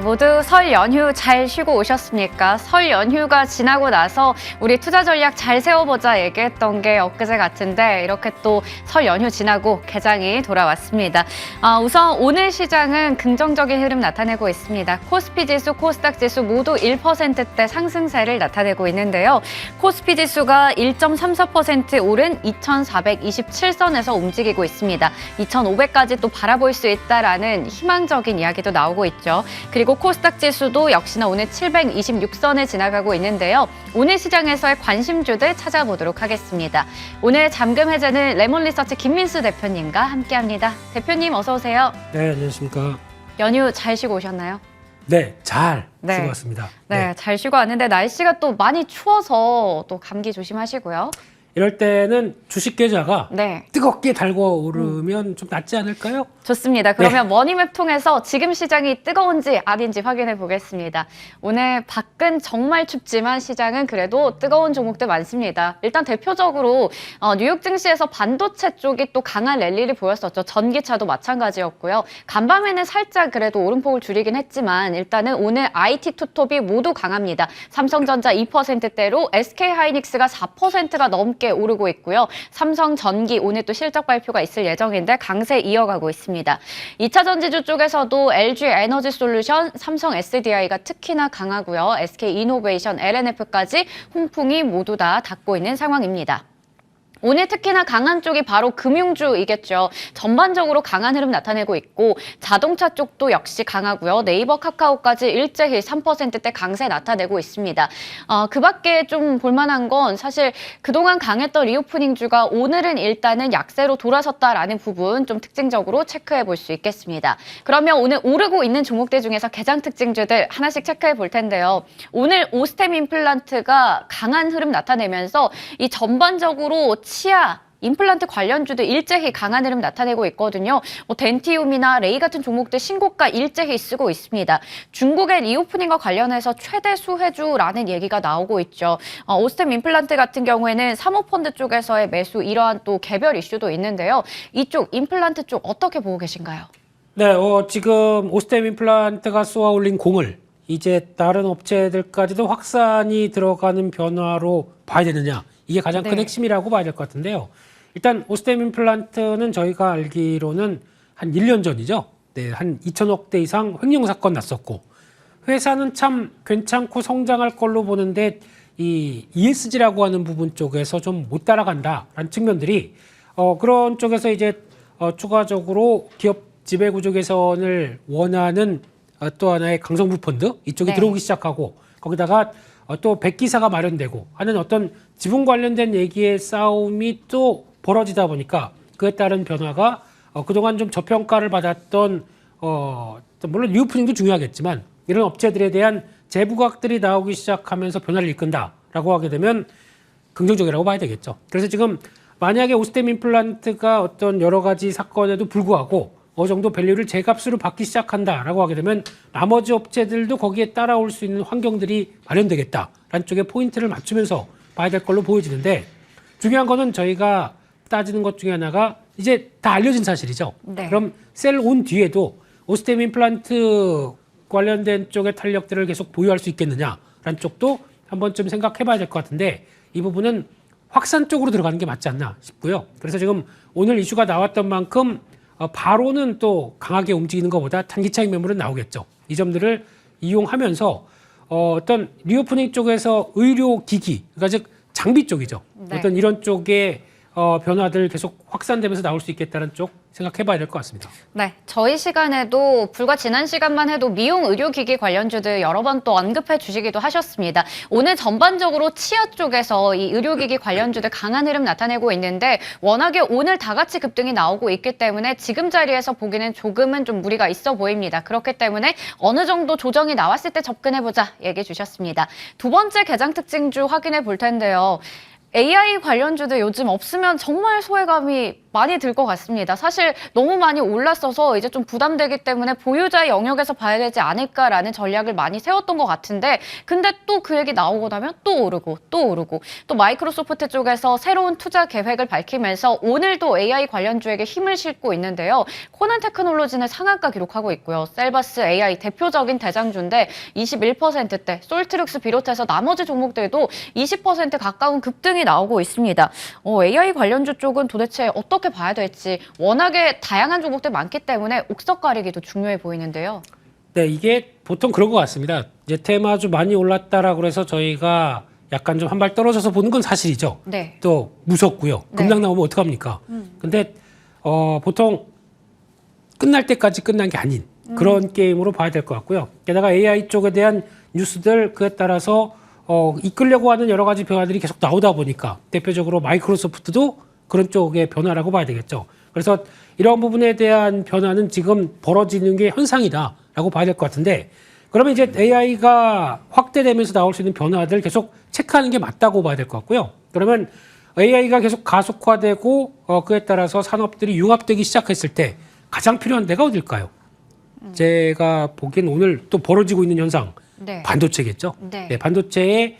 모두 설 연휴 잘 쉬고 오셨습니까? 설 연휴가 지나고 나서 우리 투자 전략 잘 세워보자 얘기했던 게 엊그제 같은데 이렇게 또 설 연휴 지나고 개장이 돌아왔습니다. 우선 오늘 시장은 긍정적인 흐름 나타내고 있습니다. 코스피 지수, 코스닥 지수 모두 1%대 상승세를 나타내고 있는데요. 코스피 지수가 1.34% 오른 2,427선에서 움직이고 있습니다. 2,500까지 또 바라볼 수 있다라는 희망적인 이야기도 나오고 있죠. 그리고 코스닥 지수도 역시나 오늘 726선을 지나가고 있는데요. 오늘 시장에서의 관심주들 찾아보도록 하겠습니다. 오늘 잠금 해제는 레몬리서치 김민수 대표님과 함께합니다. 대표님 어서 오세요. 네, 안녕하십니까. 연휴 잘 쉬고 오셨나요? 네, 잘 쉬고 왔습니다. 네, 잘 쉬고 왔는데 날씨가 또 많이 추워서 또 감기 조심하시고요. 이럴 때는 주식 계좌가 네. 뜨겁게 달궈오르면 좀 낫지 않을까요? 좋습니다. 그러면 머니맵 통해서 지금 시장이 뜨거운지 아닌지 확인해 보겠습니다. 오늘 밖은 정말 춥지만 시장은 그래도 뜨거운 종목들 많습니다. 일단 대표적으로 뉴욕 증시에서 반도체 쪽이 또 강한 랠리를 보였었죠. 전기차도 마찬가지였고요. 간밤에는 살짝 그래도 오름폭을 줄이긴 했지만 일단은 오늘 IT 투톱이 모두 강합니다. 삼성전자 2%대로 SK하이닉스가 4%가 넘게 오르고 있고요. 삼성전기 오늘 또 실적 발표가 있을 예정인데 강세 이어가고 있습니다. 2차 전지주 쪽에서도 LG에너지솔루션, 삼성 SDI가 특히나 강하고요. SK이노베이션, LNF까지 훈풍이 모두 다 닿고 있는 상황입니다. 오늘 특히나 강한 쪽이 바로 금융주이겠죠. 전반적으로 강한 흐름 나타내고 있고 자동차 쪽도 역시 강하고요. 네이버, 카카오까지 일제히 3%대 강세 나타내고 있습니다. 그 밖에 좀 볼만한 건 사실 그동안 강했던 리오프닝주가 오늘은 일단은 약세로 돌아섰다라는 부분 좀 특징적으로 체크해 볼 수 있겠습니다. 그러면 오늘 오르고 있는 종목들 중에서 개장 특징주들 하나씩 체크해 볼 텐데요. 오늘 오스템 임플란트가 강한 흐름 나타내면서 이 전반적으로 치아, 임플란트 관련주도 일제히 강한 흐름 나타내고 있거든요. 덴티움이나 레이 같은 종목들 신고가 일제히 쓰고 있습니다. 중국의 리오프닝과 관련해서 최대 수혜주라는 얘기가 나오고 있죠. 오스템 임플란트 같은 경우에는 사모펀드 쪽에서의 매수 이러한 또 개별 이슈도 있는데요. 이쪽 임플란트 쪽 어떻게 보고 계신가요? 네, 지금 오스템 임플란트가 쏘아 올린 공을 이제 다른 업체들까지도 확산이 들어가는 변화로 봐야 되느냐. 이게 가장 큰 핵심이라고 봐야 될 것 같은데요. 일단 오스템 임플란트는 저희가 알기로는 한 1년 전이죠. 네, 한 2천억 대 이상 횡령 사건 났었고 회사는 참 괜찮고 성장할 걸로 보는데 이 ESG라고 하는 부분 쪽에서 좀 못 따라간다라는 측면들이 그런 쪽에서 이제 추가적으로 기업 지배구조 개선을 원하는 또 하나의 강성부 펀드 이쪽이 들어오기 시작하고 거기다가 또 백기사가 마련되고 하는 어떤 지분 관련된 얘기의 싸움이 또 벌어지다 보니까 그에 따른 변화가 그동안 좀 저평가를 받았던 물론 리오프닝도 중요하겠지만 이런 업체들에 대한 재부각들이 나오기 시작하면서 변화를 이끈다라고 하게 되면 긍정적이라고 봐야 되겠죠. 그래서 지금 만약에 오스템 임플란트가 어떤 여러 가지 사건에도 불구하고 어느 정도 밸류를 제값으로 받기 시작한다라고 하게 되면 나머지 업체들도 거기에 따라올 수 있는 환경들이 마련되겠다라는 쪽에 포인트를 맞추면서 봐야 될 걸로 보여지는데 중요한 거는 저희가 따지는 것 중에 하나가 이제 다 알려진 사실이죠. 네. 그럼 셀 온 뒤에도 오스템 임플란트 관련된 쪽의 탄력들을 계속 보유할 수 있겠느냐라는 쪽도 한 번쯤 생각해 봐야 될 것 같은데 이 부분은 확산 쪽으로 들어가는 게 맞지 않나 싶고요. 그래서 지금 오늘 이슈가 나왔던 만큼 바로는 또 강하게 움직이는 것보다 단기차익 매물은 나오겠죠. 이 점들을 이용하면서 어떤 리오프닝 쪽에서 의료기기, 그러니까 즉 장비 쪽이죠. 어떤 이런 쪽의 변화들 계속 확산되면서 나올 수 있겠다는 쪽 생각해봐야 될 것 같습니다. 네, 저희 시간에도 불과 지난 시간만 해도 미용 의료기기 관련주들 여러 번 또 언급해 주시기도 하셨습니다. 오늘 전반적으로 치아 쪽에서 이 의료기기 관련주들 강한 흐름 나타내고 있는데 워낙에 오늘 다 같이 급등이 나오고 있기 때문에 지금 자리에서 보기는 조금은 좀 무리가 있어 보입니다. 그렇기 때문에 어느 정도 조정이 나왔을 때 접근해보자 얘기해 주셨습니다. 두 번째 개장 특징주 확인해 볼 텐데요. AI 관련주들 요즘 없으면 정말 소외감이 많이 들 것 같습니다. 사실 너무 많이 올랐어서 이제 좀 부담되기 때문에 보유자의 영역에서 봐야 되지 않을까라는 전략을 많이 세웠던 것 같은데 근데 또 그 얘기 나오고 나면 또 오르고 또 마이크로소프트 쪽에서 새로운 투자 계획을 밝히면서 오늘도 AI 관련주에게 힘을 싣고 있는데요. 코난 테크놀로지는 상한가 기록하고 있고요. 셀바스 AI 대표적인 대장주인데 21%대, 솔트룩스 비롯해서 나머지 종목들도 20% 가까운 급등이 나오고 있습니다. AI 관련주 쪽은 도대체 어떻게 봐야 될지 워낙에 다양한 종목들 많기 때문에 옥석 가리기도 중요해 보이는데요. 네, 이게 보통 그런 것 같습니다. 이제 테마주 많이 올랐다라고 해서 저희가 약간 좀 한 발 떨어져서 보는 건 사실이죠. 네. 또 무섭고요. 급락 나오면 어떡합니까? 근데 보통 끝날 때까지 끝난 게 아닌 그런 게임으로 봐야 될 것 같고요. 게다가 AI 쪽에 대한 뉴스들 그에 따라서 이끌려고 하는 여러 가지 변화들이 계속 나오다 보니까 대표적으로 마이크로소프트도 그런 쪽의 변화라고 봐야 되겠죠. 그래서 이런 부분에 대한 변화는 지금 벌어지는 게 현상이다라고 봐야 될 것 같은데 그러면 이제 AI가 확대되면서 나올 수 있는 변화들 계속 체크하는 게 맞다고 봐야 될 것 같고요. 그러면 AI가 계속 가속화되고 그에 따라서 산업들이 융합되기 시작했을 때 가장 필요한 데가 어딜까요? 제가 보기엔 오늘 또 벌어지고 있는 현상 네. 반도체겠죠. 네. 네, 반도체의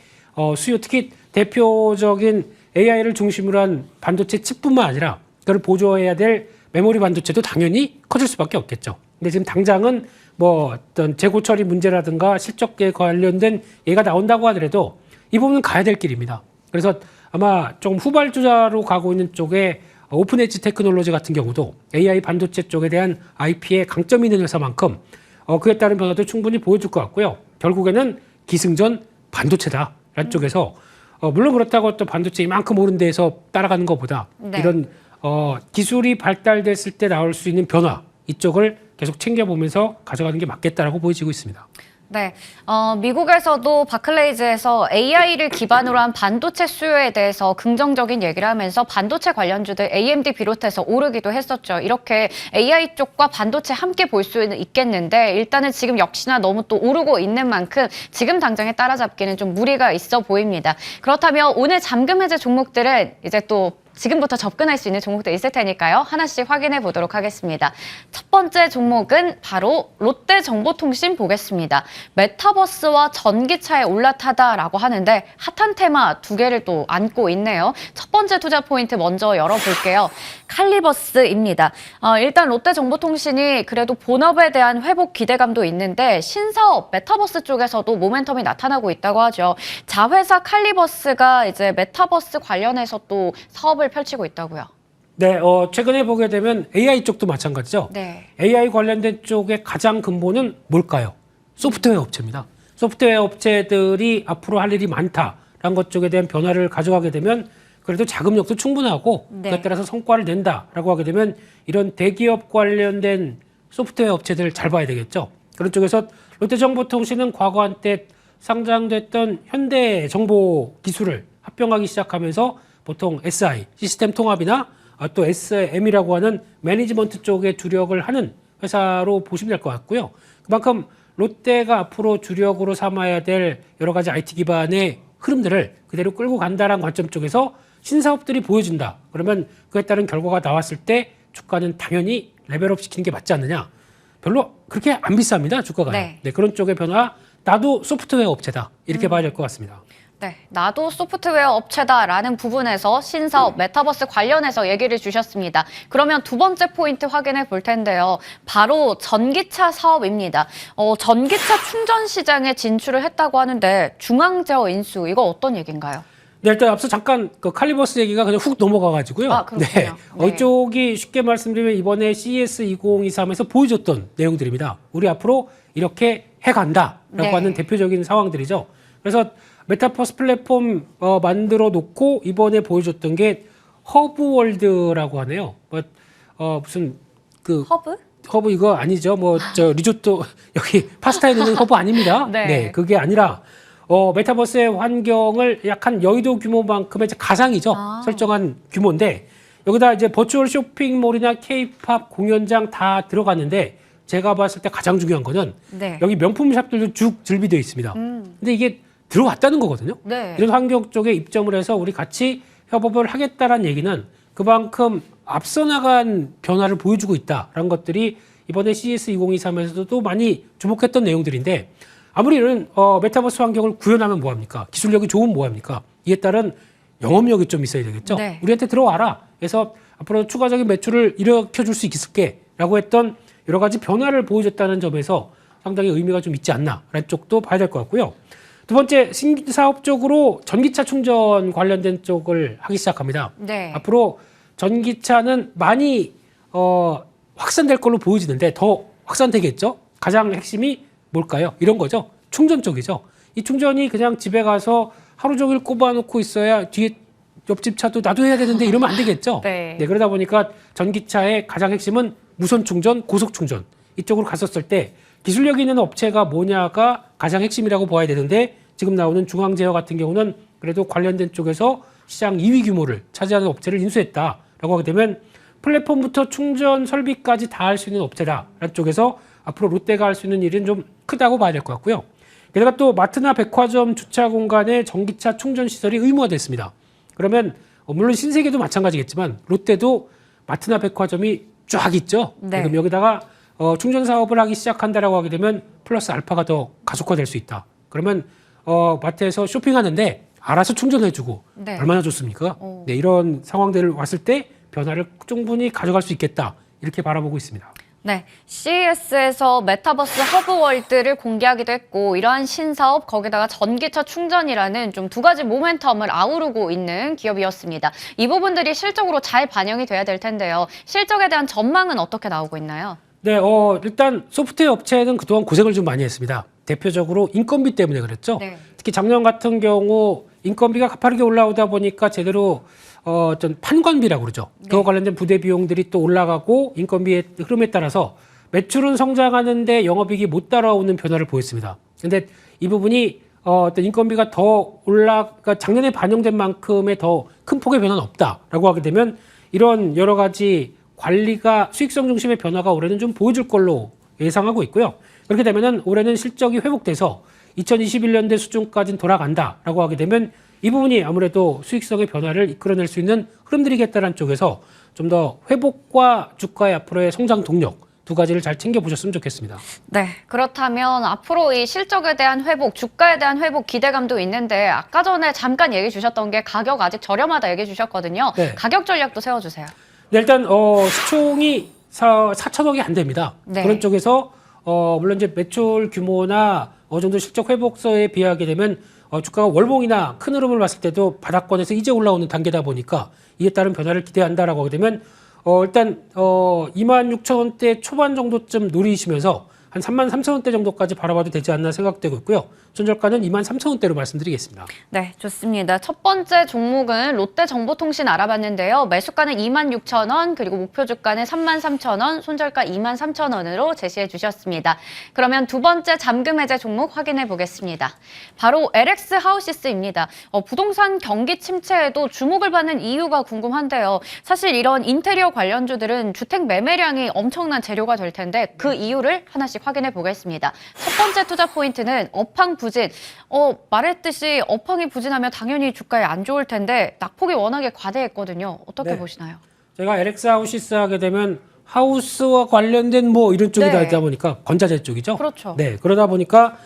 수요 특히 대표적인 AI를 중심으로 한 반도체 칩뿐만 아니라 그걸 보조해야 될 메모리 반도체도 당연히 커질 수밖에 없겠죠. 근데 지금 당장은 뭐 어떤 재고 처리 문제라든가 실적에 관련된 얘가 나온다고 하더라도 이 부분은 가야 될 길입니다. 그래서 아마 좀 후발주자로 가고 있는 쪽에 오픈 엣지 테크놀로지 같은 경우도 AI 반도체 쪽에 대한 IP에 강점이 있는 회사만큼 그에 따른 변화도 충분히 보여줄 것 같고요. 결국에는 기승전 반도체다라는 쪽에서 물론 그렇다고 또 반도체 이만큼 오른 데에서 따라가는 것보다 네. 이런 기술이 발달됐을 때 나올 수 있는 변화 이쪽을 계속 챙겨보면서 가져가는 게 맞겠다라고 보여지고 있습니다. 네, 미국에서도 바클레이즈에서 AI를 기반으로 한 반도체 수요에 대해서 긍정적인 얘기를 하면서 반도체 관련주들 AMD 비롯해서 오르기도 했었죠. 이렇게 AI 쪽과 반도체 함께 볼 수는 있겠는데 일단은 지금 역시나 너무 또 오르고 있는 만큼 지금 당장에 따라잡기는 좀 무리가 있어 보입니다. 그렇다면 오늘 잠금 해제 종목들은 이제 또 지금부터 접근할 수 있는 종목도 있을 테니까요. 하나씩 확인해 보도록 하겠습니다. 첫 번째 종목은 바로 롯데정보통신 보겠습니다. 메타버스와 전기차에 올라타다라고 하는데 핫한 테마 두 개를 또 안고 있네요. 첫 번째 투자 포인트 먼저 열어볼게요. 칼리버스입니다. 일단 롯데정보통신이 그래도 본업에 대한 회복 기대감도 있는데 신사업 메타버스 쪽에서도 모멘텀이 나타나고 있다고 하죠. 자회사 칼리버스가 이제 메타버스 관련해서 또 사업을 펼치고 있다고요. 네, 최근에 보게 되면 AI 쪽도 마찬가지죠. 네. AI 관련된 쪽의 가장 근본은 뭘까요? 소프트웨어 업체입니다. 소프트웨어 업체들이 앞으로 할 일이 많다라는 것 쪽에 대한 변화를 가져가게 되면 그래도 자금력도 충분하고 네. 그에 따라서 성과를 낸다라고 하게 되면 이런 대기업 관련된 소프트웨어 업체들 잘 봐야 되겠죠. 그런 쪽에서 롯데정보통신은 과거 한때 상장됐던 현대정보기술을 합병하기 시작하면서 보통 SI, 시스템 통합이나 또 SM이라고 하는 매니지먼트 쪽에 주력을 하는 회사로 보시면 될 것 같고요. 그만큼 롯데가 앞으로 주력으로 삼아야 될 여러 가지 IT 기반의 흐름들을 그대로 끌고 간다는 관점 쪽에서 신사업들이 보여준다. 그러면 그에 따른 결과가 나왔을 때 주가는 당연히 레벨업 시키는 게 맞지 않느냐. 별로 그렇게 안 비쌉니다. 주가가. 네. 네, 그런 쪽의 변화. 나도 소프트웨어 업체다. 이렇게 봐야 될 것 같습니다. 네, 나도 소프트웨어 업체다라는 부분에서 신사업, 메타버스 관련해서 얘기를 주셨습니다. 그러면 두 번째 포인트 확인해 볼 텐데요. 바로 전기차 사업입니다. 전기차 충전 시장에 진출을 했다고 하는데 중앙제어 인수, 이거 어떤 얘기인가요? 네, 일단 앞서 잠깐 그 칼리버스 얘기가 그냥 훅 넘어가가지고요. 아, 그렇군요. 네. 이쪽이 쉽게 말씀드리면 이번에 CES 2023에서 보여줬던 내용들입니다. 우리 앞으로 이렇게 해간다라고 네. 하는 대표적인 상황들이죠. 그래서 메타버스 플랫폼 만들어 놓고 이번에 보여줬던 게 허브월드라고 하네요. 무슨 그 허브? 이거 아니죠. 리조또 여기 파스타에 넣는 허브 아닙니다. 네. 그게 아니라 메타버스의 환경을 약 한 여의도 규모만큼의 이제 가상이죠. 설정한 규모인데 여기다 이제 버추얼 쇼핑몰이나 K-팝 공연장 다 들어갔는데 제가 봤을 때 가장 중요한 거는 네. 여기 명품 샵들도 쭉 즐비되어 있습니다. 근데 이게 들어왔다는 거거든요. 네. 이런 환경 쪽에 입점을 해서 우리 같이 협업을 하겠다라는 얘기는 그만큼 앞서 나간 변화를 보여주고 있다라는 것들이 이번에 CES 2023에서도 많이 주목했던 내용들인데 아무리 이런 메타버스 환경을 구현하면 뭐합니까? 기술력이 좋으면 뭐합니까? 이에 따른 영업력이 좀 있어야 되겠죠. 네. 우리한테 들어와라. 그래서 앞으로 추가적인 매출을 일으켜줄 수 있을게라고 했던 여러 가지 변화를 보여줬다는 점에서 상당히 의미가 좀 있지 않나라는 쪽도 봐야 될 것 같고요. 두 번째, 신사업적으로 전기차 충전 관련된 쪽을 하기 시작합니다. 네. 앞으로 전기차는 많이 확산될 걸로 보여지는데 더 확산되겠죠? 가장 핵심이 뭘까요? 이런 거죠. 충전 쪽이죠. 이 충전이 그냥 집에 가서 하루 종일 꼽아놓고 있어야 뒤에 옆집 차도 나도 해야 되는데 이러면 안 되겠죠? 네. 그러다 보니까 전기차의 가장 핵심은 무선 충전, 고속 충전 이쪽으로 갔었을 때 기술력 있는 업체가 뭐냐가 가장 핵심이라고 봐야 되는데 지금 나오는 중앙제어 같은 경우는 그래도 관련된 쪽에서 시장 2위 규모를 차지하는 업체를 인수했다라고 하게 되면 플랫폼부터 충전 설비까지 다 할 수 있는 업체다라는 쪽에서 앞으로 롯데가 할 수 있는 일은 좀 크다고 봐야 될 것 같고요. 게다가 또 마트나 백화점 주차 공간에 전기차 충전 시설이 의무화됐습니다. 그러면 물론 신세계도 마찬가지겠지만 롯데도 마트나 백화점이 쫙 있죠. 네. 그럼 여기다가 충전 사업을 하기 시작한다라고 하게 되면 플러스 알파가 더 가속화될 수 있다. 그러면 마트에서 쇼핑하는데 알아서 충전해주고 네. 얼마나 좋습니까? 네, 이런 상황들 왔을 때 변화를 충분히 가져갈 수 있겠다. 이렇게 바라보고 있습니다. 네, CES에서 메타버스 허브월드를 공개하기도 했고 이러한 신사업 거기다가 전기차 충전이라는 좀 두 가지 모멘텀을 아우르고 있는 기업이었습니다. 이 부분들이 실적으로 잘 반영이 돼야 될 텐데요. 실적에 대한 전망은 어떻게 나오고 있나요? 네, 일단 소프트웨어 업체는 그동안 고생을 좀 많이 했습니다. 대표적으로 인건비 때문에 그랬죠. 네. 특히 작년 같은 경우 인건비가 가파르게 올라오다 보니까 제대로 어떤 판관비라고 그러죠. 네. 그와 관련된 부대 비용들이 또 올라가고 인건비의 흐름에 따라서 매출은 성장하는데 영업이익이 못 따라오는 변화를 보였습니다. 근데 이 부분이 어떤 인건비가 더 그러니까 작년에 반영된 만큼의 더 큰 폭의 변화는 없다라고 하게 되면 이런 여러 가지 관리가 수익성 중심의 변화가 올해는 좀 보여줄 걸로 예상하고 있고요. 그렇게 되면은 올해는 실적이 회복돼서 2021년대 수준까지는 돌아간다라고 하게 되면 이 부분이 아무래도 수익성의 변화를 이끌어낼 수 있는 흐름들이겠다는 쪽에서 좀 더 회복과 주가의 앞으로의 성장 동력 두 가지를 잘 챙겨보셨으면 좋겠습니다. 네, 그렇다면 앞으로 이 실적에 대한 회복, 주가에 대한 회복 기대감도 있는데 아까 전에 잠깐 얘기 주셨던 게 가격 아직 저렴하다 얘기 주셨거든요. 네. 가격 전략도 세워주세요. 네, 일단 시총이 4천억이 안 됩니다. 네. 그런 쪽에서 물론 이제 매출 규모나 어느 정도 실적 회복서에 비하게 되면 주가가 월봉이나 큰 흐름을 봤을 때도 바닥권에서 이제 올라오는 단계다 보니까 이에 따른 변화를 기대한다라고 하게 되면 일단 26,000원대 초반 정도쯤 노리시면서 한 33,000원대 정도까지 바라봐도 되지 않나 생각되고 있고요. 손절가는 23,000원대로 말씀드리겠습니다. 네, 좋습니다. 첫 번째 종목은 롯데정보통신 알아봤는데요. 매수가는 26,000원, 그리고 목표 주가는 33,000원, 손절가 23,000원으로 제시해 주셨습니다. 그러면 두 번째 잠금 해제 종목 확인해 보겠습니다. 바로 LX 하우시스입니다. 부동산 경기 침체에도 주목을 받는 이유가 궁금한데요. 사실 이런 인테리어 관련주들은 주택 매매량이 엄청난 재료가 될 텐데 그 이유를 하나씩 확인해 보겠습니다. 첫 번째 투자 포인트는 업황 부진. 말했듯이 업황이 부진하면 당연히 주가에 안 좋을 텐데 낙폭이 워낙에 과대했거든요. 어떻게 네. 보시나요? 제가 LX 하우시스 하게 되면 하우스와 관련된 뭐 이런 쪽이 네. 다 있다 보니까 건자재 쪽이죠. 그렇죠. 네, 그러다 보니까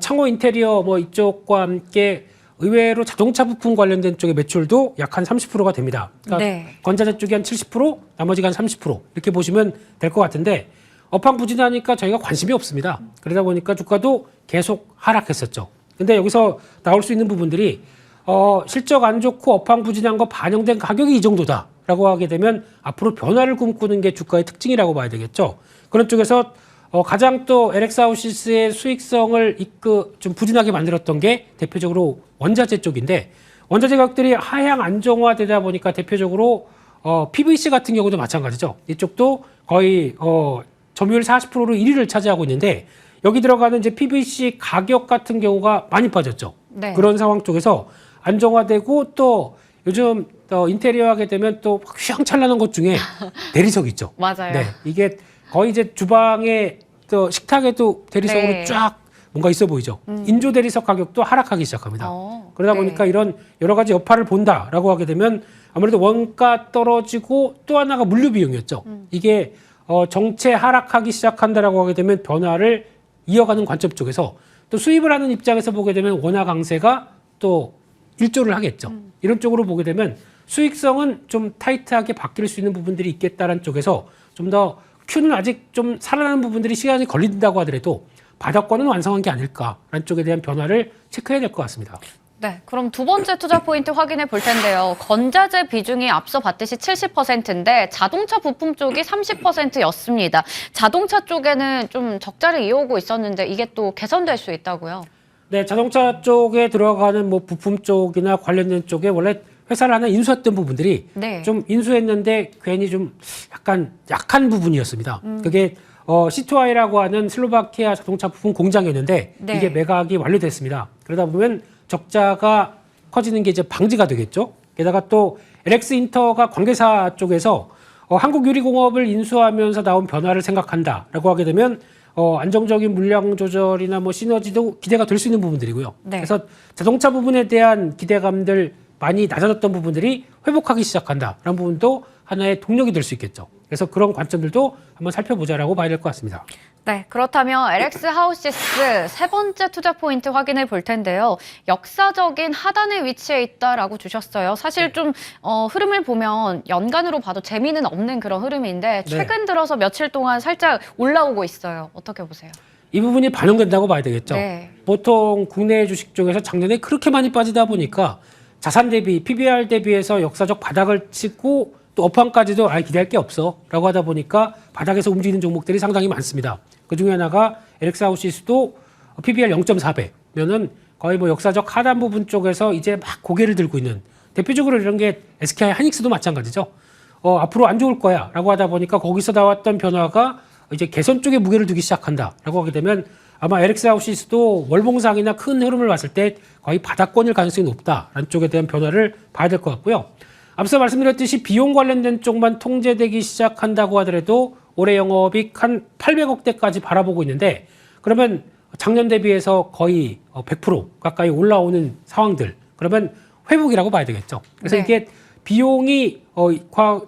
창호 인테리어 뭐 이쪽과 함께 의외로 자동차 부품 관련된 쪽의 매출도 약 한 30%가 됩니다. 그러니까 네. 건자재 쪽이 한 70%, 나머지가 한 30% 이렇게 보시면 될 것 같은데 업황 부진하니까 저희가 관심이 없습니다. 그러다 보니까 주가도 계속 하락했었죠. 근데 여기서 나올 수 있는 부분들이 실적 안 좋고 업황 부진한 거 반영된 가격이 이 정도다라고 하게 되면 앞으로 변화를 꿈꾸는 게 주가의 특징이라고 봐야 되겠죠. 그런 쪽에서 가장 또 LX 하우시스의 수익성을 좀 부진하게 만들었던 게 대표적으로 원자재 쪽인데 원자재 가격들이 하향 안정화되다 보니까 대표적으로 PVC 같은 경우도 마찬가지죠. 이쪽도 거의 점유율 40%로 1위를 차지하고 있는데 여기 들어가는 이제 PVC 가격 같은 경우가 많이 빠졌죠. 네. 그런 상황 쪽에서 안정화되고 또 요즘 인테리어 하게 되면 또 휘황찬란한 것 중에 대리석 있죠. 맞아요. 네, 이게 거의 이제 주방에 또 식탁에도 대리석으로 네. 쫙 뭔가 있어 보이죠. 인조 대리석 가격도 하락하기 시작합니다. 그러다 네. 보니까 이런 여러 가지 여파를 본다라고 하게 되면 아무래도 원가 떨어지고 또 하나가 물류 비용이었죠. 이게 정체 하락하기 시작한다라고 하게 되면 변화를 이어가는 관점 쪽에서 또 수입을 하는 입장에서 보게 되면 원화 강세가 또 일조를 하겠죠. 이런 쪽으로 보게 되면 수익성은 좀 타이트하게 바뀔 수 있는 부분들이 있겠다라는 쪽에서 좀 더 Q는 아직 좀 살아나는 부분들이 시간이 걸린다고 하더라도 바닥권은 완성한 게 아닐까라는 쪽에 대한 변화를 체크해야 될 것 같습니다. 네, 그럼 두 번째 투자 포인트 확인해 볼 텐데요. 건자재 비중이 앞서 봤듯이 70%인데 자동차 부품 쪽이 30%였습니다. 자동차 쪽에는 좀 적자를 이어오고 있었는데 이게 또 개선될 수 있다고요? 네, 자동차 쪽에 들어가는 뭐 부품 쪽이나 관련된 쪽에 원래 회사를 하나 인수했던 부분들이 네. 좀 인수했는데 괜히 좀 약간 약한 부분이었습니다. 그게 C2I라고 하는 슬로바키아 자동차 부품 공장이었는데 네. 이게 매각이 완료됐습니다. 그러다 보면 적자가 커지는 게 이제 방지가 되겠죠. 게다가 또 LX 인터가 관계사 쪽에서 한국유리공업을 인수하면서 나온 변화를 생각한다라고 하게 되면 안정적인 물량 조절이나 뭐 시너지도 기대가 될 수 있는 부분들이고요. 네. 그래서 자동차 부분에 대한 기대감들 많이 낮아졌던 부분들이 회복하기 시작한다라는 부분도 하나의 동력이 될 수 있겠죠. 그래서 그런 관점들도 한번 살펴보자라고 봐야 될 것 같습니다. 네, 그렇다면 LX 하우시스 세 번째 투자 포인트 확인해 볼 텐데요. 역사적인 하단에 위치해 있다라고 주셨어요. 사실 좀 흐름을 보면 연간으로 봐도 재미는 없는 그런 흐름인데 최근 들어서 며칠 동안 살짝 올라오고 있어요. 어떻게 보세요? 이 부분이 반영된다고 봐야 되겠죠. 네. 보통 국내 주식 쪽에서 작년에 그렇게 많이 빠지다 보니까 자산 대비, PBR 대비해서 역사적 바닥을 치고 또 업황까지도 기대할 게 없어 라고 하다 보니까 바닥에서 움직이는 종목들이 상당히 많습니다. 그 중에 하나가 LX 하우시스도 PBR 0.4배면은 거의 뭐 역사적 하단 부분 쪽에서 이제 막 고개를 들고 있는 대표적으로 이런 게 SKI 하이닉스도 마찬가지죠. 앞으로 안 좋을 거야 라고 하다 보니까 거기서 나왔던 변화가 이제 개선 쪽에 무게를 두기 시작한다 라고 하게 되면 아마 LX 하우시스도 월봉상이나 큰 흐름을 봤을 때 거의 바닥권일 가능성이 높다라는 쪽에 대한 변화를 봐야 될 것 같고요. 앞서 말씀드렸듯이 비용 관련된 쪽만 통제되기 시작한다고 하더라도 올해 영업이익 한 800억대까지 바라보고 있는데 그러면 작년 대비해서 거의 100% 가까이 올라오는 상황들 그러면 회복이라고 봐야 되겠죠. 그래서 네. 이게 비용이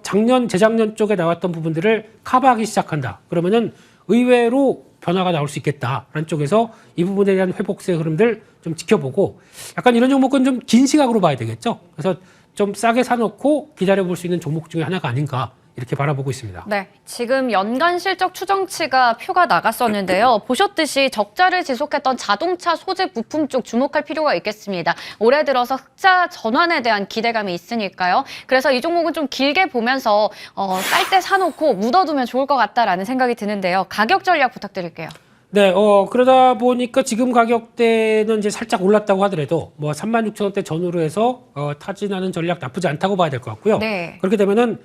작년, 재작년 쪽에 나왔던 부분들을 커버하기 시작한다. 그러면은 의외로 변화가 나올 수 있겠다라는 쪽에서 이 부분에 대한 회복세 흐름들 좀 지켜보고 약간 이런 종목은 좀 긴 시각으로 봐야 되겠죠. 그래서 좀 싸게 사놓고 기다려볼 수 있는 종목 중에 하나가 아닌가 이렇게 바라보고 있습니다. 네, 지금 연간 실적 추정치가 표가 나갔었는데요. 보셨듯이 적자를 지속했던 자동차 소재 부품 쪽 주목할 필요가 있겠습니다. 올해 들어서 흑자 전환에 대한 기대감이 있으니까요. 그래서 이 종목은 좀 길게 보면서 쌀 때 사놓고 묻어두면 좋을 것 같다라는 생각이 드는데요. 가격 전략 부탁드릴게요. 네, 그러다 보니까 지금 가격대는 이제 살짝 올랐다고 하더라도 뭐 36,000원대 전후로 해서 타진하는 전략 나쁘지 않다고 봐야 될 것 같고요. 네. 그렇게 되면은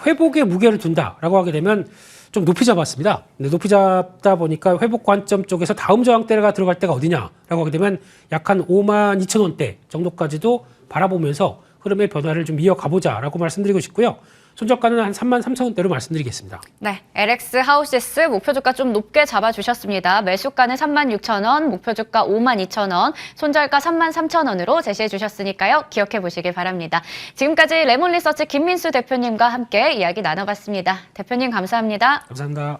회복에 무게를 둔다라고 하게 되면 좀 높이 잡았습니다. 근데 높이 잡다 보니까 회복 관점 쪽에서 다음 저항대가 들어갈 때가 어디냐라고 하게 되면 약 한 52,000원대 정도까지도 바라보면서 흐름의 변화를 좀 이어가보자라고 말씀드리고 싶고요. 손절가는 한 33,000원대로 말씀드리겠습니다. 네, LX 하우시스 목표주가 좀 높게 잡아주셨습니다. 매수가는 36,000원, 목표주가 52,000원, 손절가 33,000원으로 제시해 주셨으니까요. 기억해 보시길 바랍니다. 지금까지 레몬리서치 김민수 대표님과 함께 이야기 나눠봤습니다. 대표님 감사합니다. 감사합니다.